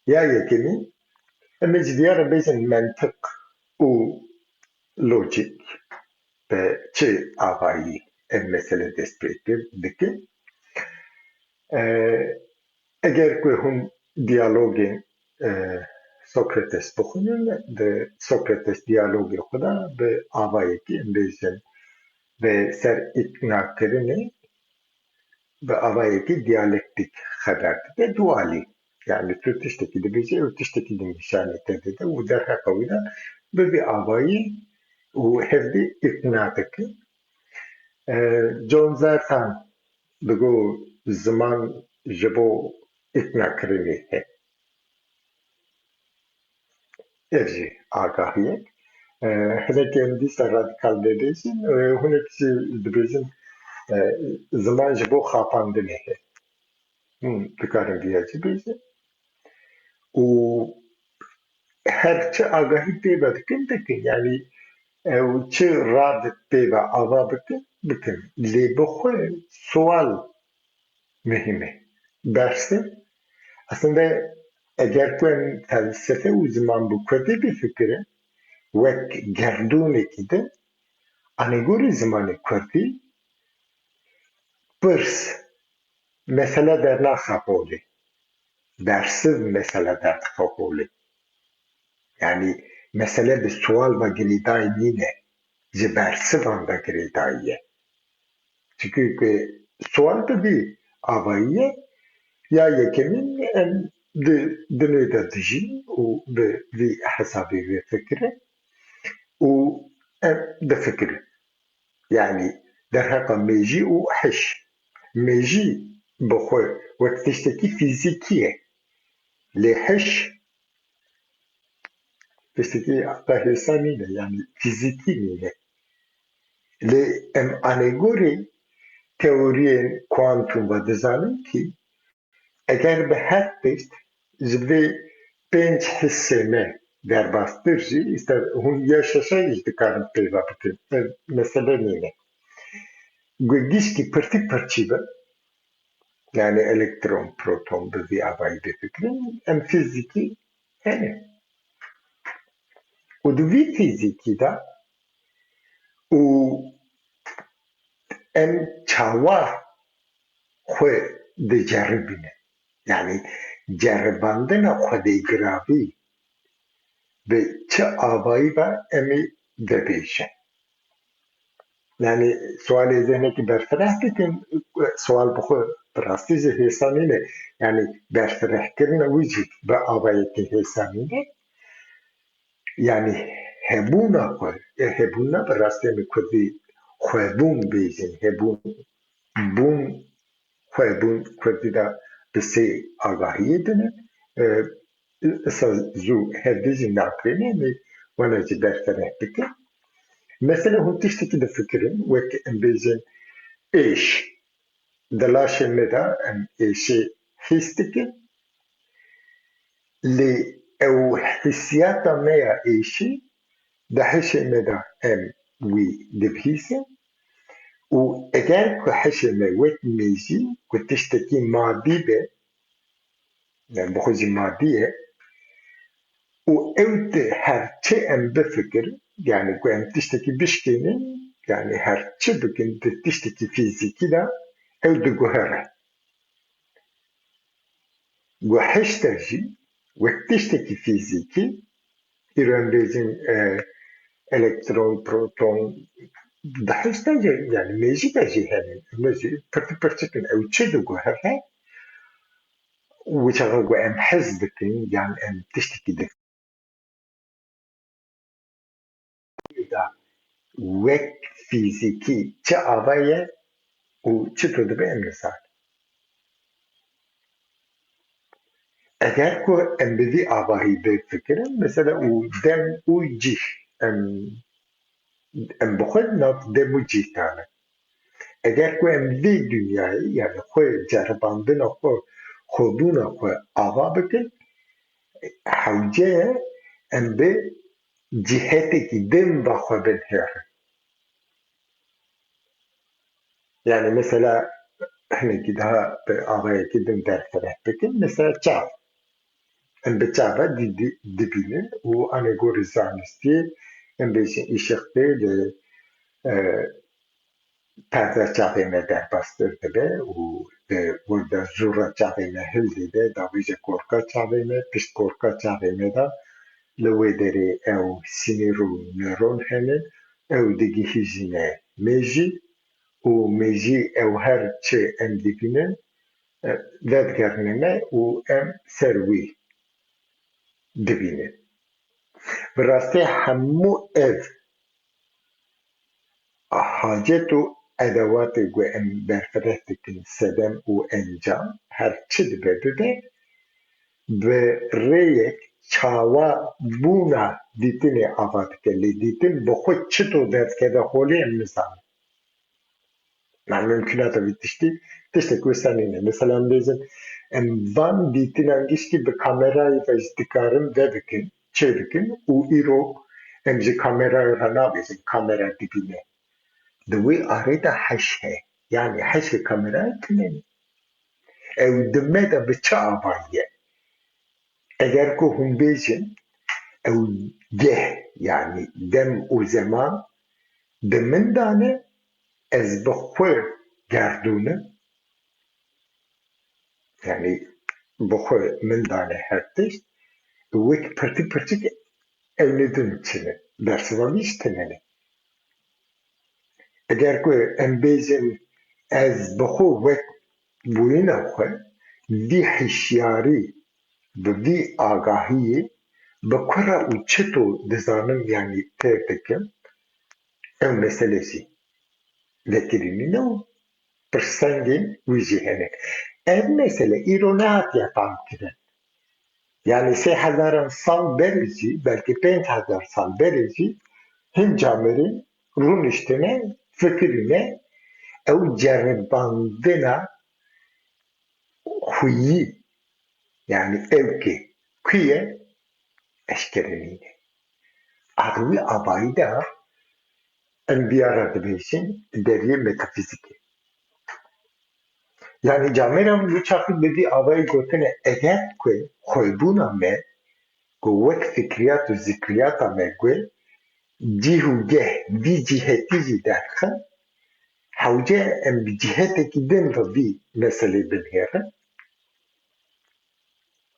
Ya yekini emez diyar bezin mantık u lojik ve çi avayi em mesele despektir diki. Eğer ki hun diyalogin e, Sokrates bixwînin di Sokrates diyalogê xwe de bi avayekî em bêjin bi ser îqnakirinê bi avayekî diyalektik xeber dide du alî. Yani tu tiştekî dibêje û tiştekî din nîşanê te dide û derheqa wî de bi vî avayî û hevdî îqna dike. John Zertan digo ziman ji bo îqnakirinê he. Ev jî agahiyek. Hinekî em dîsa radikal bêbêjin, hinek jî dibêjin ziman ji bo xapandinê he. Dikarin vîya jî bêjin. û her çi agahî pêve dikin dikin. Yani ew çi rad pêve ava bikin bikin. Lê bi xwe sual mühim e. Bersê aslında eger ku em felsefe û ziman bi Kurdî bifikirin wek gerdûnekî din anêgorê zimanê Kurdî pirs mesele dernaxe holê. Bersiv mesele derdixe holê. Yani mesele bi sual ve girêdayî nîne. Ji bersivan ve girêdayî ye. Çünkü sual bibî avayî ye ya yekemîn em di dinê de dijîn û bi vî hesabê vê fikirin û em difikirin. Yani derheqa mejî û hiş. Mejî bi xwe wek tiştekî fîzîkî ye. Lê hiş tiştekî heta hêsa nîne, yani fîzîkî nîne. Lê em anêgorê teoriyên kuantum ve dizanin ki eger bi her tişt ji vê pênc hissê me derbastir jî îster hûn ya şeşayî jî dikarin pêva bikin. Mesele nîne. Giştî pirtîk pirçî be, yani elektron, proton bi vî avayî bifikirin, em fîzîkî hene. û di vî fîzîkî de û em çawar xwe diceribînin. Yani ceribandina xwedêgiravî bi çi avayî ve em ê vebêjin. Yani sualê zihnekî berfireh dikin, sual bi xwe bi rastî jî hêsa nîne. Yani berfirehkirina wî jî bi avayekî hêsa nîne. Yani hebûna xwe, hebûn ne bi rastî em ê Kurdî xwebûn bêjin, hebûn, bûn, xwebûn Kurdî de bi sê agahiyê dinin. Îsa zû hevdî jî nakirîne em ê wana jî berfireh bikin. Mesela hûn tiştekî difikirin wek em bêjin êş. Di laşê me de em êşê hîs dikin. Lê ew hissiyata me ya êşî di hişê me de em wî dibihîzin û eger ku hişê me wek mejî ku tiştekî madî be, yani bi xwe jî madî ye û ew di her çi em bifikirin, yani ku em tiştekî bişkênin, yani her çi bikin di tiştekî fîzîkî de ew diguhere. Guheş de jî wek tiştekî fîzîkî, îro em bêjin elektron, proton, di hiş de jî yani mejî de jî hene. Em jî pirtîk pirçikin ew çi diguhere wiçaxa ku em hez dikin yan em tiştekî dikin da wek fîzîkî çi ava ye û çi tu dibe em nizanîn. Eger ku em bi vî avahî bifikirin, mesela û dem û cî em bi xwe nav dem û cî danin. Eger ku em vê dunyayê yani xwe ceribandina xwe, xwebûna xwe ava bikin, hewce ye em bi cîhetekî din ve xwe binêrin. Yani mesela hinekî daha bi avayekî din derfireh bikin, mesela çav. ام بچابا دبینن و انگور زانستی ام بیشن ایشخته پرده چاقیمه در باستر دبه و ورده زورا چاقیمه هل دیده دا ویجه کورکا چاقیمه پشت کورکا چاقیمه دا لوی داره او سینیرو نيرون هنن او دگی هیجینه میجی و میجی او هر چه ام دبینن دادگرنمه و ام سروی دبینن براسته همو اف حاجت و ادوات گو ام برفرهتکن سدم و انجام هر چه دبه ببه به ریک چاوا بونا دیتن آفات کلی دیتن بخود چطور درد که ده خولی ام نظام من ممکنات تشتی کوستانینه مثلا بیزن ام وان دیتن انگیشتی به کامرای فجدکارم ده بکن چه بکن و ایرو ام جی کامرای را نابیزن کامرا دبینه دوی آره حشه يعني حشه كاميرا كنن او دمدا بچه آبایه اگر که هم بیجن او ده يعني دم و زمان دمن دانه از بخور گردونه يعني بخور من دانه هرتش ويك پرتی او ندون چنه درسوانیش تننه اگر که ام بیجن از بخور ويك بوینا خواه دی حشیاری به وی آگاهی به کرا و چطور دزانم یعنی تر دکم او مسئله سی وکرینی نو پرسنگین ویجی هنه او مسئله ایرو نه هاتیا فهم کرن یعنی 3000 سال بریجی بلکه 5000 سال بریجی هن جامرین رونشتنه فکرینه او جرباندنا خویی yani evki kuye eşkerenine. Adıvi abayı da enbiyara dibeysin deriye metafiziki. Yani cameram bu çakı dedi abayı gotene eğer ki koybuna me kuvvet fikriyat zikriyata me kwe cihu geh vi cihetici derken havce em bi ciheteki den da vi mesele binhere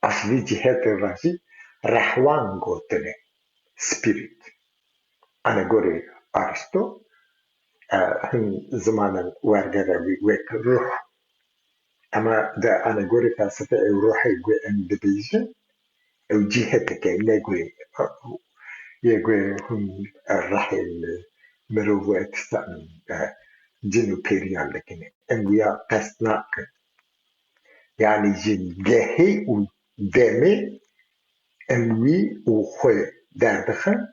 asli cihete razi rahwan gotene spirit. Ana gore Aristo هم زمانا وارجراوي ويك روح أما ده أنا جوري فلسفة روحي جو أم دبيجن أو جهتك نجوي يجوي هم الرحل مروات سام جنو بيريان لكن أم ويا قصناك يعني جن جهي ودمي أم وي وخوي دردخن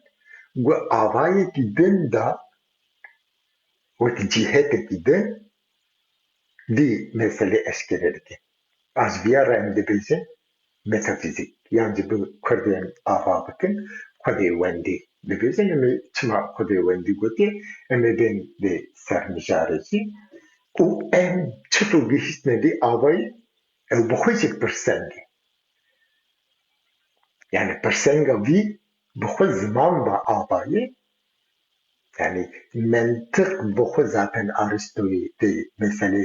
و آوائي كدن دا وتجهتك كدن دی mesele eşkeredeki. Az bir ara hem de bilse metafizik. Yani bu Kurdiyen ava bakın. Kudi wendi. De bilse emi çıma kudi wendi goti. Emi ben de sermijareci. O em çıtı gihişnedi avayı bu kujik persengi. Yani persenga vi bu zaman ba avayı yani mentık bu zaten Aristo'yu de mesele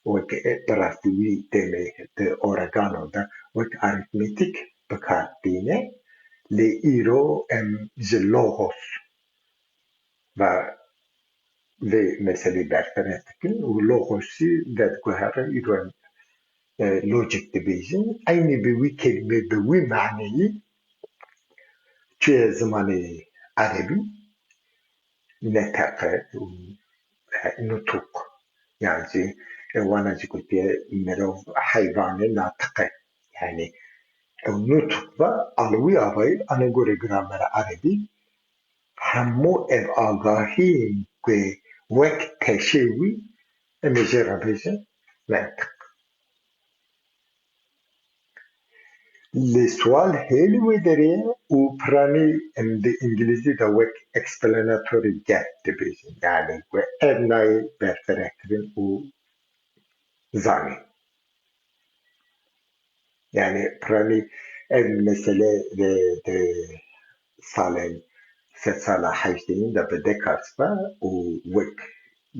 وك براستوي de Oregano da وك arithmetic بکاردینه لی ایرو ام جلوغوس و لی مسئله برفرستکن و لوغوسی داد گوهره ایرو ام لوجیک دبیجن اینی بوی کلمه بوی معنی توی زمان عربی نطقه و نطق يعني وانا قلت مرو حيوان ناطقه يعني النطق علوي أبي أنا قولي جرامر عربي همو آگاهی که وقت تشوی مجرد بيجي منطق لسوال هلوي دريه و براني ام انجليزي دا وقت explanatory gap بيجي يعني و ابناي برفرهترين و زاني يعني براني ev mesele de salên sed sala heyşdehîn de bi Descartes ve û wek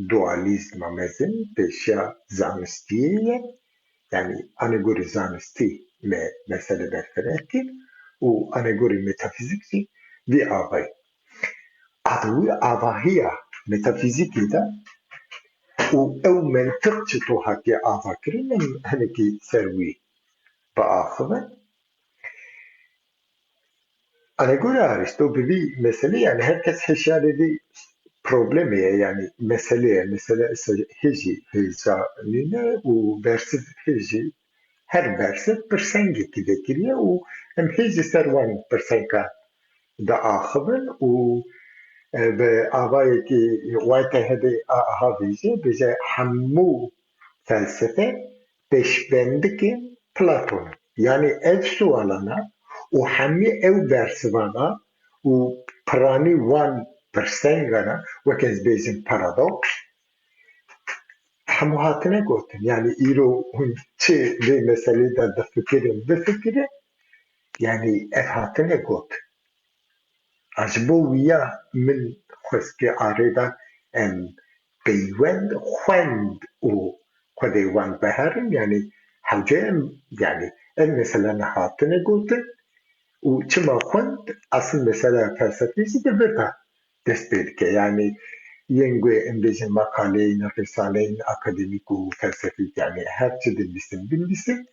dualîzma mezin pêşiya zanistiyê ye, yani anegorî zanistî me mesele berfireh kir û anegorî metafîzik jî vî avayî. Wî avahiya metafîzîkê de û ew mentiq çi to hatiye avakirin em hinekî ser wî biaxivin. Anegora Aristo bi vî meselê yani herkes hişyarê vî problemê ye yani meseleye mesele hêjî hêzanîne û bersiv hêjî her bersiv pirsengekî vekiriye û em hêjî ser wan pirsengan diaxivin û bi avayekî wayte hebe havî jî bêje hemû felsefe pêşbendikê Platon in. Yani ev sualana û hemî ew bersivana û piranî wan pirsengana wek ez bêjim paradoks hemû hatine gotin. Yani îro hûn çi vê meselê de difikirin bifikirin yani ev hatine gotin. Ji bo wîya min xweskê arêda em peywend xwend û xwedê wan biherin yani hewce em yani ev meselene hatine gotin û çima xwend asıl meseleya felsefî jî di vir de dest pê dike. Yani yên guê em bêjin makaleyên risaleyên akademîk û felsefîk yani her çi dinivîsin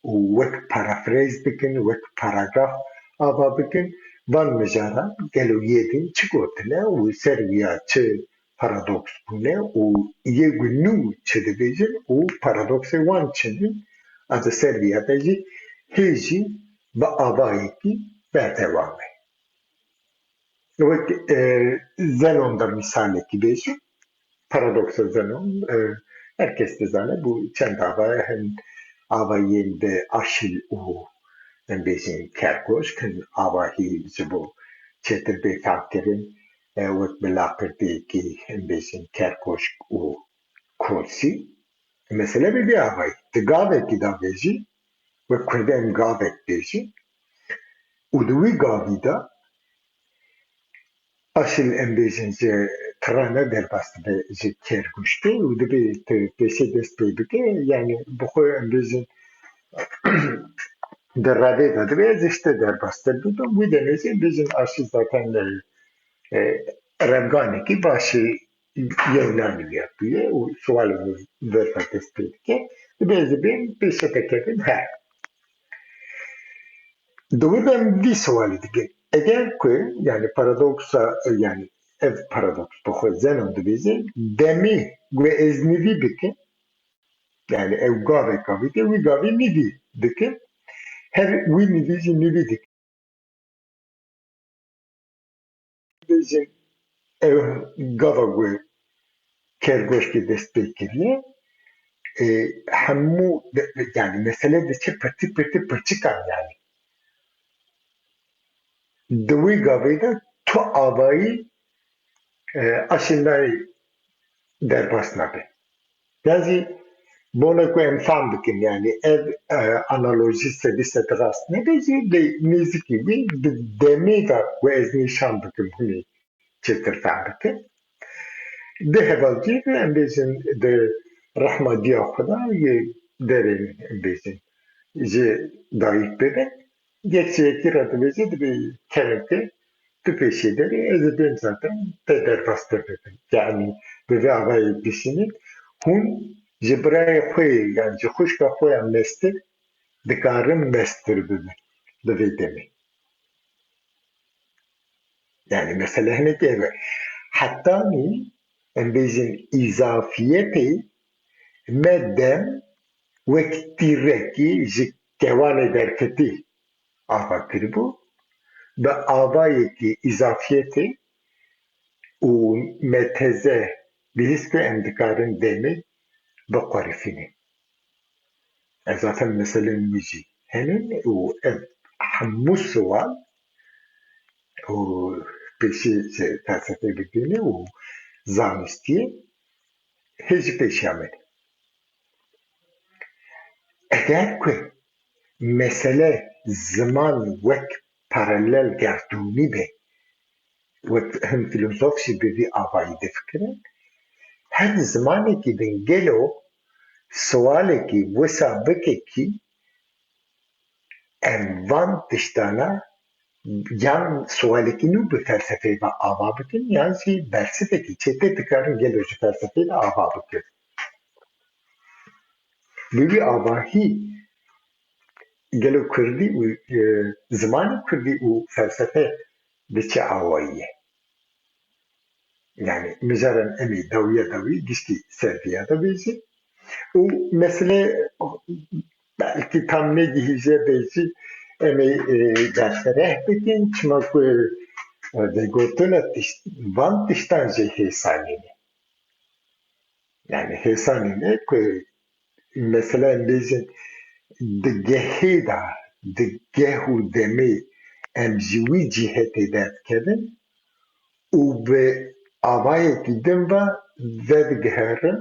û wek parafrêz bikin wek paragraf ava bikin van mijaran gelo yê din çi gotine û ser wîya çi paradoks bûne û yê ku nû çi dibêjin û paradoksê wan çi in ez li ser vîya de jî hêjî bi avayekî berdewam e. Wek Zenon de misalekî bêjim paradoksa Zenon herkes dizane bû çend ava hin avayên bi Aşil û em bêjin Kerguş hin avahî ji bo çêtir bêfemkirin wek bi laqirdiyekî em bêjin Kerguş û Kosî mesele bi vê avayî. Di gavekî de ve jî wek Kurdî em gavek bêjin û di wî gavî de Aşil em bêjin ji tirane derbas dibe ji Kerguştê û dibe tu pêşê dest pê bike yani bi xwe em bêjin di revê de dibe ez îşte derbastir bibim wî demê jî bêjin Aşil zaten revganekî başî Yewnanî bûye û sual vir ve dest pê dike dibe ez ê bêm pêşê te kevim her. Di wî de em vî sualê dikin eger ku yani paradoksa yani ev paradoks bi xwe Zenon dibêje demê ku ez nivî bikim yani ew gaveka bike wî gavê nivî dikim her wî nivî jî nivî dikim bêjin ew gava ku Kerguşkê dest pê kiriye hemû yani mesele diçe pirtî pirçikan yani. Di wî gavê de tu avayî Aşil nayê derbas nabe. Yazî bona ku em fam bikin yani ev analojî sedî sed rast nebe jî lê nêzîkî wî bi demê de ku ez nîşan bikim hûnê çêtir fam bikin. Di hevalcî de em bêjin di rehma diya Xweda yê derên em bêjin ji dayîk bibin yekçeyekî re dibêje dibe kenekê tu pêşê derê ez ê bêm zaten te derbastir bibim. Yani bi vê avayê bişînin hûn ji birayê xwe yani ji xwişka xwe ya mestir dikarin mestir bibin di vê demê. Yani mesele hinekî ev e. Hettanî em bêjin îzafiyetê me dem wek tîrekî ji kewanê derketî ava kiribû bi avayekî îzafiyetê û me teze bihîst ku em dikarin demê biqwerifînin. Ev zaten meselên wî jî hene û ev hemû siwal û pêşî ji felsefeyê bigihîne û zanistiyê hêjî pêşiya min e. Eger ku mesele زمان وەک پارەلەل گەردوونی بێ وەک هەم فیلۆزۆفشی بێ ئاوایی دەفکرن هەر زمانێکی بنگەلۆ سوالێکی وەسا بکێکی ئەم وان تشتانە یان سوالێکی نو بە فەلسەفەی بە ئاوا بکەن یان جی بەرسەفێکی چێتر دەکارن گەلۆ ji فەلسەفەی بە ئاوا بکەن بوی ئاواهی گەلۆ کوردی û زمانی کوردی û فەلسەفە bi çi awayî ye yani mijaran emî dawiya dawî giştî serviya dibêje û mesele belkî tam negihîje bêjî em ê berfireh bikin çima ku vegotina van tiştan jî hêsanî ne yani hêsanî ne ku mesela em bêjin di gehê de di geh û demê em ji wî cîhetê derdikevin û bi avayekî din ve vedigiherin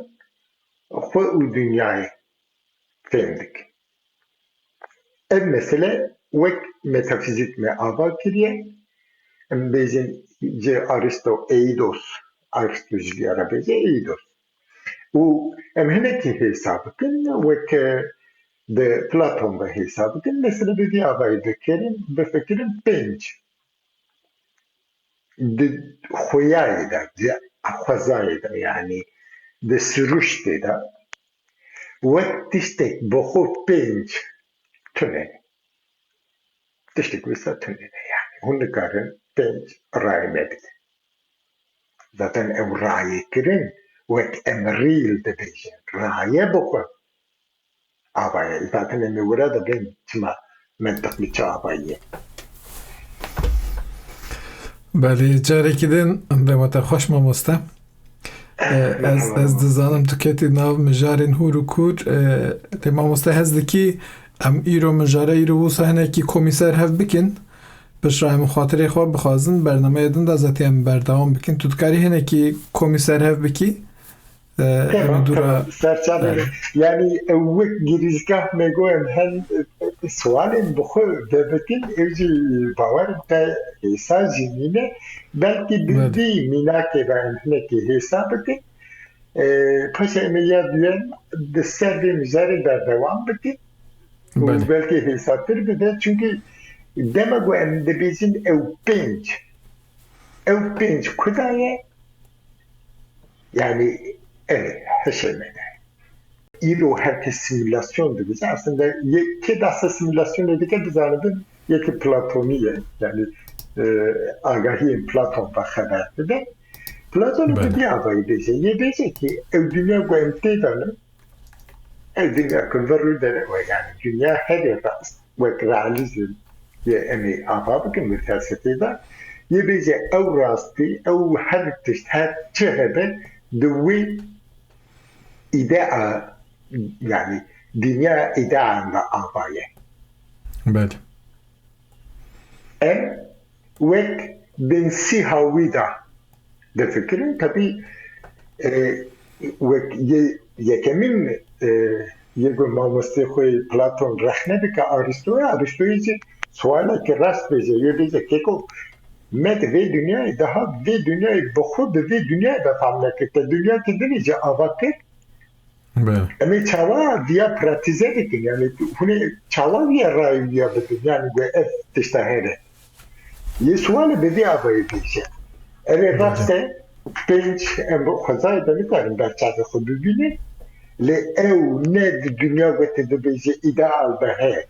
xwe û dünyayê fêm dikin ev mesele wek metafîzik me ava kiriye em bêjin ji Eidos ji vî ara bêje Eidos û em hinekî hêsa bikin wek di Platon ve hêsa bikin mesele bi vî avayî dikirin bifikirin pênc di xweyayê de di xwezayê de yani di siruştê de wek tiştek bi xwe pênc tune ne tiştek wisa tune ne yani hûn dikarin pênc rayê me bidin zaten ew rayêkirin wek em rîl dibêjin raye bixwe avaya zaten em ê were dibin çima mentiq bi çi avayî ye بله جارێکی دن دەمەتە خۆش مامۆستا ez dizanim tu ketî nav mijarên hûr û kûr tê mamoste hez dikî em îro mijare îro wisa hinekî komîser hev bikin pişra em xatirê xwe bixwazin bernameya din de zetê em berdewam bikin tu dikarî hinekî komîser hev bikî yani wek girîzgah me goyim hen sualên bi xwe vebikin ew jî bawerim te hêsa jî nîne belkî bi vî mînakê ve em hinekî hêsa bikin paşa em ê ya duyan di ser vê mijarê berdewam bikin û belkî hêsatir bide çünkü dema ku em dibêjin ew pênc ku da ye yani evet heşemede îro herkes simülasyon dibêje aslında yekê dasta simülasyonê dike bizanibin yekî Platonî ye yani agahiyên Platon ve xeber dide Platon bi vî avayî bêje yê bêje ki ew dünya ku em tê danin ew dünya ku vir û dere yani dünya herê rast wek realizm ye em ê ava bikin bi felsefeyê de yê bêje ew rastî ew her tişt her çi hebe di wî idea yani dünya idealinde avaye. Bel. Em wek bin sihawida de fikrin tabi wek yekemin yego mamoste xoy Platon rehne dike Aristo'yu jî sualeke rast bêje yê bêje keko met vê dünyayê daha vê dünyayê bi xwe bi vê dünyayê befam nekir te dünya ki dinê jî ava kir em ê çawa diya pratîze dikin yani hûn ê çawa wiya rayê wiya bidin yani gu ev tişta here yê sualê bi vê avayî bêje erê rast e pênc em bi xwezayê de nikarin berçavê xwe bibînin lê ew ne di dünya wetê dibêje îdeal be heye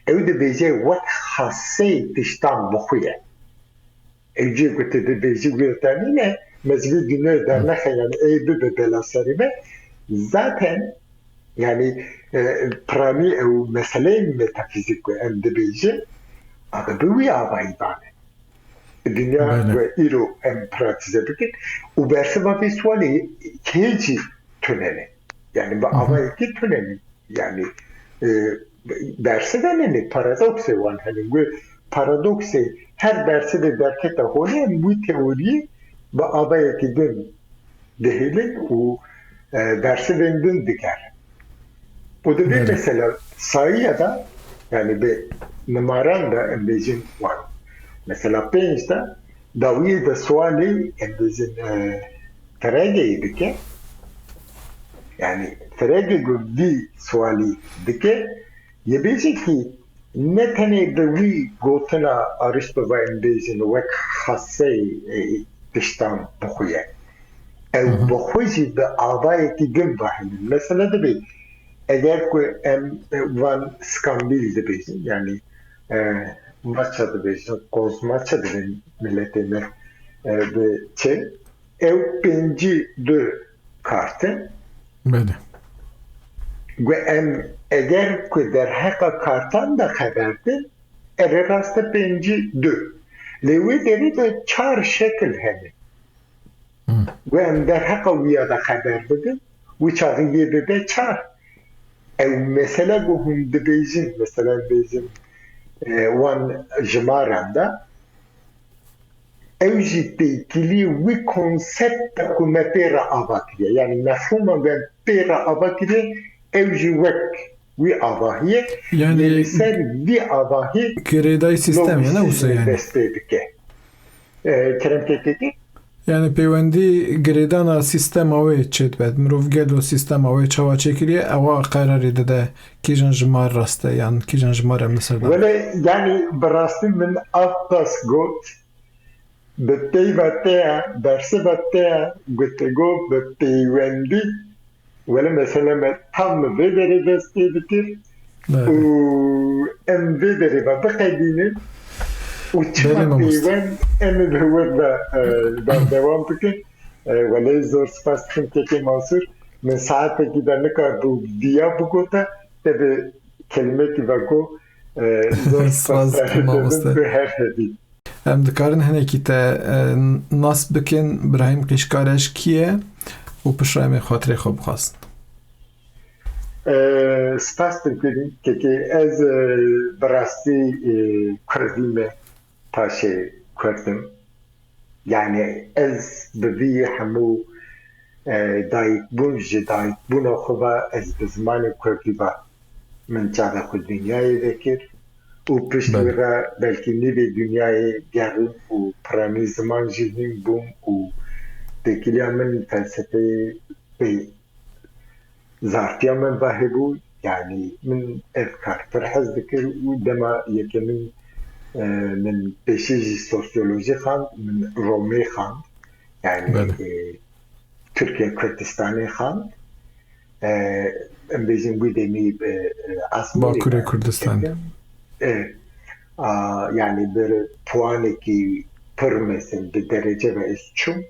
ew dibêje wek haseyê tiştan bixwe ye ew cî ku tu dibêjî wê tenî ne mezgî dünyayê dernexe yani ey bibe bela serî me zaten yani pranî ew meseleyên metafîzik ku em dibêjin abi bi wî avayî dane dünya ku îro em pratîze bikin û bersiva vê sualê kê jî tune ne yani bi avayekî tune ne yani bersiva ne paradoksê wan hene gu paradoksê her bersive derkete holê em wî teoriyê bi avayekî din dihêlin û dersivên din diker û di vê mesela sayîya da Yani bir numaran da embezin var. Mesela 5'te daviye de suali embezin teregeyi dike. Yani terege bir suali dike. Yebeci ki ne tane de vi gotena Aristo ve embezin vek hasse dıştan bukuye. Hı Ev hı. bukuji de avayeti gün vahinin. Mesela de bir eğer ki em van skambil de bir yani maça da bir koz maça da bir milletine ve çe ev penci de kartı Bəli. ve em eğer ki der heka kartan da haberdi rastı penci de levi deri de çar şekil hemi Hı. ve em der heka viya da haberdi ve çarı yedi de çar ev mesela bu hum dibêjin mesela bêjin wan jimaran da ew jî têkilî wî konsepta ku me pêra ava kiriye yani mefhûma me pêra ava kiriye ew jî wek wî avahiyê Yani lê li ser vî avahî girêdayî sistem ya ne wisa logîsîzmê yani. destê dike kerem têkekî Yani peywendî girêdana sistema wê çêdibet. Mirov gelo sistema wê çawa çêkiriye ewa qerarê dide kîjan ji mar rast e yan kîjan ji mar em li ser da. wele yani bi rastî min av qas got bi peyva te ya bersiva te ya gotego bi peywendî wele mesela me tam vê derê destê dikir û Bəli. em vê derê ve biqedînin û Belê çima mamoste. peyvend em ê bi we ve berdewam bikin welê zor spas dikim Kekê Mansûr min saetekî de nikarbû diya bigota te bi kelimekî ve got zor spas Saz dikim mamoste. bi her hevî Em dikarin hinekî te nas bikin Birahîm Qîşkareş kî ye û pişra em ê xatirê xwe bixwastin. Spas dikim Kekê ez bi rastî Kurdî me paşê Kurdim yani ez bi vî hemû dayîkbûn ji dayîkbûna xwe ve ez bi zimanê Kurdî ve min çava xwe dünyayê vekir û pişt wê re belkî nîvê dünyayê gerim û piranî ziman jî hîn bûm û têkiliya min felsefeyê pê zartiya min ve hebû yani min ev kar pir hez dikir û dema yekemîn min pêşî jî sosyolojî xwand min Romê xwand yani Bəli. Türkiye Kurdistanê xwand em bêjin wî demî bi Asmîrê Bakurê Kurdistanê. yani bir puanekî pir mesin bi derece ve ez çûm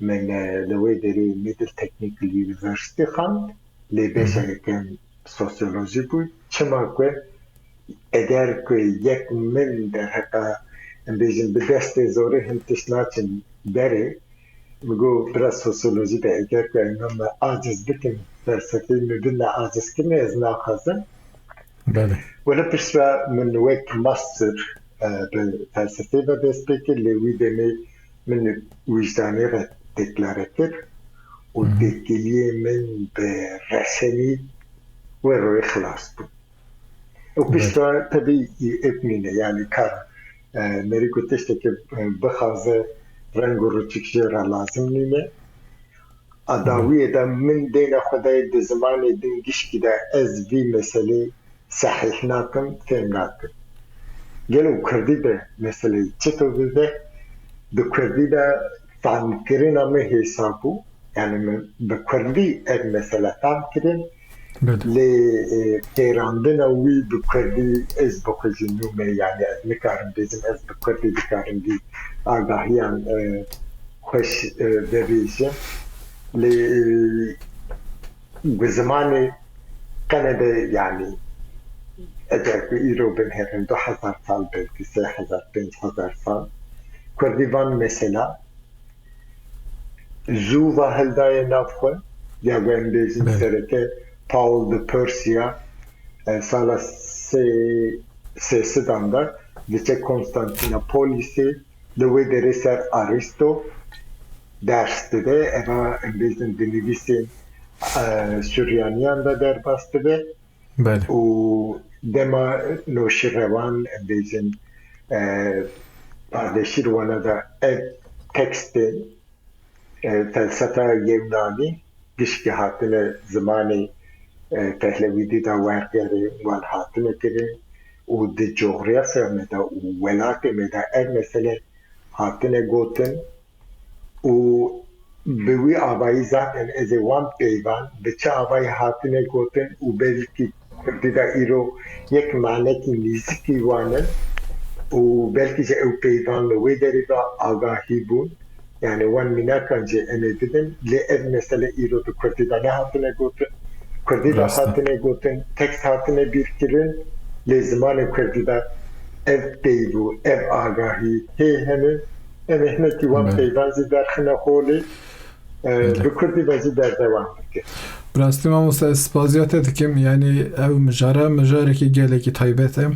min li wê derê Middle Technical University xwand lê beşerekem sosyolojî bû çima ku eğer ku yek min derheka em bêjin bi destê zorê hin tişt naçin derê migo biraz sosyoloji de eğer ku em aciz bikin felsefeyê me bin acizkirinê ez naxwazim Bəli. wele piştî min wek master bi felsefeyê ve dest pê kir lê wî demê min wijdanê re deklare kir û têkiliyê min bi reşenî wê royê xilas bû û piştî tevî êpmîne yani kar nerî ku tiştekî bixwaze reng û rûçik jê re lazim nîne adawiyê de min dêne Xwedayê di zimanê din gişkî de ez vî meselê sehîh nakim fêm nakim gelo Kurdî de meseleyê çito bide di Kurdî de famkirina me hêsa bû yani min bi Kurdî ev mesele fam kirin Bəli. lê pêrandina wî bi Kurdî ez bixwîjî nû me yani ez nikarim bêjim ez bi Kurdî dikarim vî agahiyan xweş bibêjim lê bi zimanê qene yani eğer ku îro binherin 2000 sal belkî 3000-5000 sal Kurdî van mesela zû ve hildayê nav xwe ya em bêjin sereke Paul de Persia sala sêsidan da diçe Konstantinopolisê li wê derê ser Aristo ders dide eva em bêjin di nivîsên Süryaniyan da derbas dibe Bəli. û dema nuşirevan bizim pardeshir wana da ev tekstin felsefe Yunani gişki hatine zamanı Pehlevi da wergeri wan hatine kirin û di coğrafya me da û welatê me da ev mesele hatine gotin û bi wî avayî zaten ez ê wan peyvan bi çi avayî hatine gotin û belkî Kurdî da îro yek manekî nîzikî wan in û belkî jî ew peyvan li wê derê de agahî bûn yani wan mînakan jî em ê bidin lê ev mesele îro di Kurdî da nehatine gotin Kurdî da hatine gotin tekst hatine bîrkirin lê zimanê Kurdî da ev peyvû ev agahî hê hene em ê hinekî wan peyvan jî derxine holê bi Kurdî ve jî berdewam bikin. Rastî mamoste ez spaziyate dikim yani ev mijarekî gelekî taybet e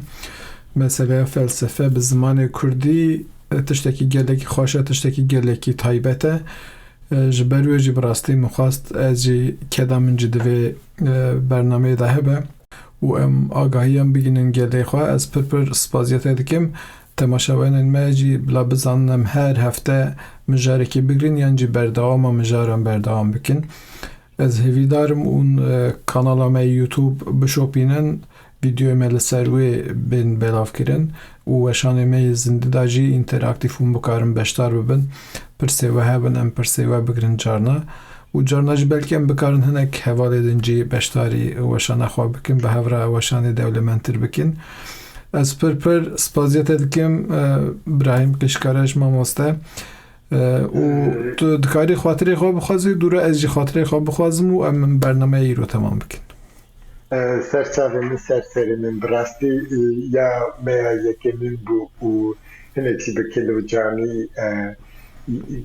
mesela felsefe bi zimanê Kurdî tiştekî gelekî xweş e tiştekî gelekî taybet e ji ber wê jî bi rastî min xwast ez jî keda min jî divê bernameyê de hebe û em agahiyan bigînin gelê xwe ez pir spaziyate dikim temaşevanên me jî bila bizanin em her hefte mijarekî bigrin yan jî berdewama mijaran berdewam bikin. Ez hêvîdarim û kanala me YouTube bişopînin vîdyoyê me li ser wê bên belavkirin û weşanê me yê zindî da jî interaktif hûn bikarin beşdar bibin pirsê we hebin em pirsê we bigirin carna û carna jî belkî em bikarin hinek hevalê din jî beşdarî weşana xwe bikin bi hevra weşanê dewlementtir bikin. Ez pir spaziyete dikim Brahim Kişkareş mamoste û tu dikarî xatirê xwe bixwazî dûre ez jî xatirê xwe bixwazim û em min bernameyê îro temam bikin. Serçavê min serserê min bi rastî ya meya yekê min bû û hinekî bi Kîlocanî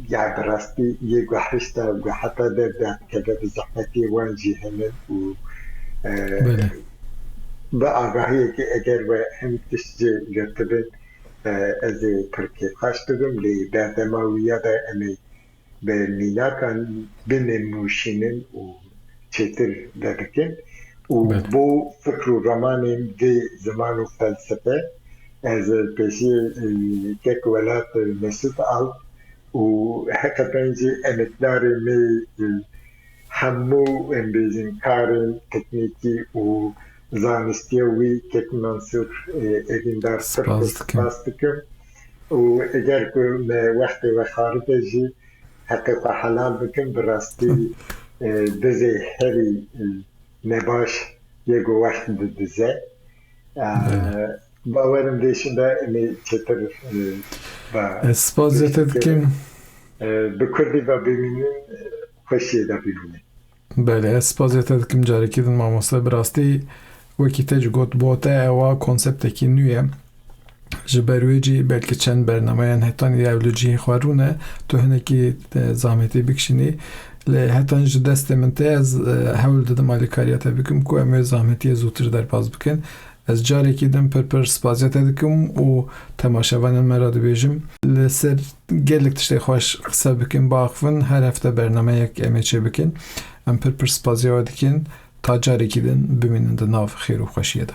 ya bi rastî yê guherîşta û heta derdikeve bi zehmetê wan jî hene û bi agahiyekî eger we hin tişt jê girtibin ez ê pir kêfxweş dibim lê berdema wî ya da em ê bi mînakan binêmûşînin û çêtir vedikin û bo fikr û romanên vê ziman û felsefe ez pêşî kek welat Mesûd al û heqeten jî emekdarê me hemû em bêjin karên teknîkî û zanistiya wî kek Mansûr evîndar pir spas dikim û eger ku me wextê we xaribe jî heqê xwe helal bikim bi rastî dizê herî nebaş yekî wext didize bawerim dêşin de em ê çêtir ez spaziyete dikim bi Kurdî ve bimînin xweşiyê de bimînin. Belê ez spaziyete dikim carekî din mamoste bi rastî wekî te jî got bote ewa konseptekî nû ye ji ber wê jî belkî çend bernameyan hetanî evlûciyê xwe rûne tu hinekî zahmetê bikişînî lê hetan ji destê min tê ez hewl didim alîkariya te bikim ku em ê zahmetiyê zûtir derpas bikin. Ez carekî din pir spaziyete dikim û temaşevanên me re dibêjim li ser gelek tiştê xweş qise bikin biaxivin her hefte bernameyek em ê çê bikin em pir spaziya dikin ta carekî din bimînin di nav xêr û xweşiyê de.